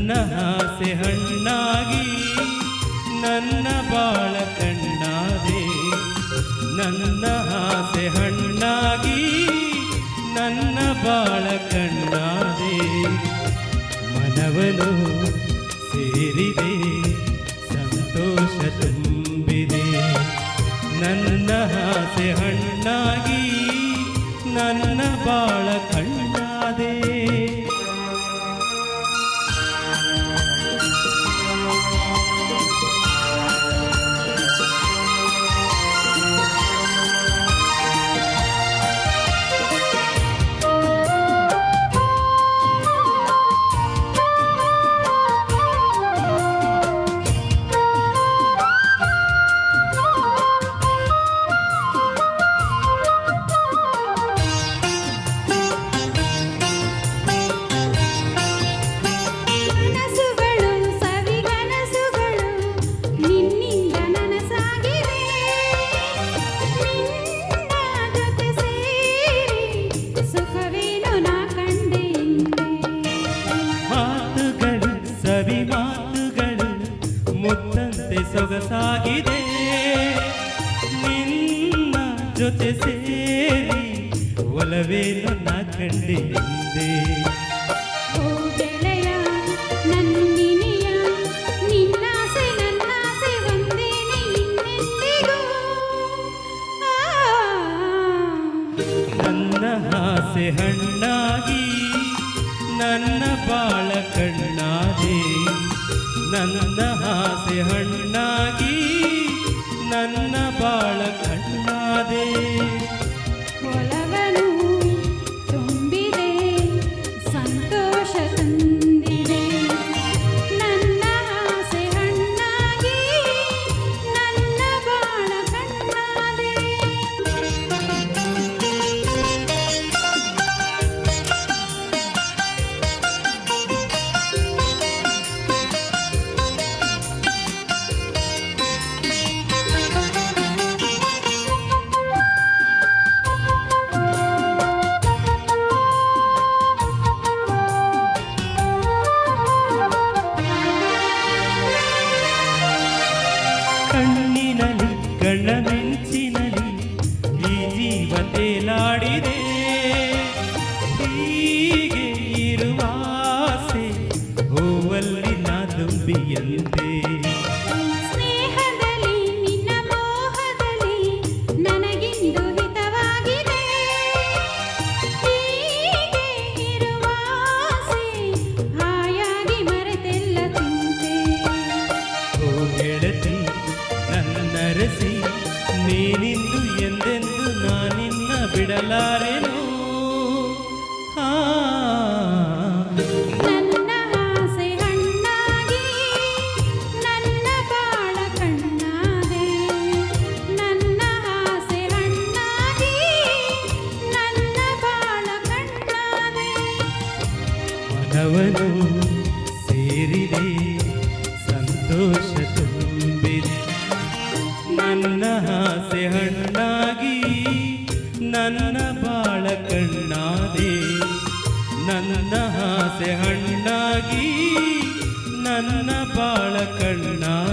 ನನ್ನ ಆಸೆ ಹಣ್ಣಾಗಿ ನನ್ನ ಬಾಳ ಕಣ್ಣಾದೆ. ನನ್ನ ಆಸೆ ಹಣ್ಣಾಗಿ ನನ್ನ ಬಾಳ ಕಣ್ಣಾದೆ. ಮನವನು ಸೇರಿದೆ ಸಂತೋಷ ತುಂಬಿದೆ. ನನ್ನ ಆಸೆ ಹಣ್ಣಾಗಿ ನನ್ನ ಬಾಳ ಕಣ್ಣಾದೆ. ಮಾತುಗಳು ಮುತ್ತಂತೆ ಸೊಗಸಾಗಿದೆ. ನಿನ್ನ ಜೊತೆ ಸೇರಿ ಒಲವೇನು ನಾ ಕಂಡೆ ಹಿಂದೆ. ಓ ಗೆಳೆಯ ನಂದಿನಿಯ ನಿನ್ನಾಸೆ ನನ್ನಾಸೆ ಒಂದೇನೆ ಇನ್ನೆಂದಿಗೂ. ನನ್ನ ಆಸೆ ಹಣ್ಣಾಗಿ ನನ್ನ ಬಾಳ ಕಣ್ಣಾದೆ. ನನ್ನ ಆಸೆ ಹಣ್ಣಾಗಿ ನನ್ನ ಬಾಳ ಕಣ್ಣಾದೆ. ಒಲವನು ತುಂಬಿದೆ ಸಂತೋಷ ತಂದಿದೆ. ನನ್ನ ಆಸೆ ಹಣ್ಣಾಗಿ ನನ್ನ ಬಾಳ ಕಣ್ಣಾದೆ. ಕಣ್ಣಿನಲ್ಲಿ ಕಣ್ಣ ಮಿಂಚಿನಲ್ಲಿ ಈ ಜೀವ ತೇಲಾಡಿದೆ. ಹೀಗೆ ಇರುವ ಆಸೆ ಹೂವಲ್ಲಿ ನಾ ತುಂಬಿಯಂತೆ. ಸ್ನೇಹದಲ್ಲಿ ನಿನ್ನ ಮೋಹದಲ್ಲಿ ನನಗಿಂದು ಹಿತವಾಗಿದೆ. ಹೀಗೆ ಇರುವ ಆಸೆ ಹಾಯಾಗಿ ಮರೆತೆಲ್ಲ ಚಿಂತೆ. ಓ ಗೆಳತಿ ನನ್ನರಸಿ ನೀನಿಂದು ಎಂದೆಂದು ನಾನಿನ್ನ ಬಿಡಲಾರೆನು. ನನ್ನ ಆಸೆ ಹಣ್ಣಾಗಿ ನನ್ನ ಬಾಳ ಕಣ್ಣಾದೆ. ನನ್ನ ಆಸೆ ಹಣ್ಣಾಗಿ ನನ್ನ ಬಾಳ ಕಣ್ಣಾದೆ. ಮನವನು ಸೇರಿದೆ ಸಂತೋಷ ತುಂಬಿದೆ. ನನ್ನ ಆಸೆ ಹಣ್ಣಾಗಿ ನನ್ನ ಬಾಳ ಕಣ್ಣಾದೆ. ನನ್ನ ಆಸೆ ಹಣ್ಣಾಗಿ ನನ್ನ ಬಾಳ ಕಣ್ಣಾದೆ.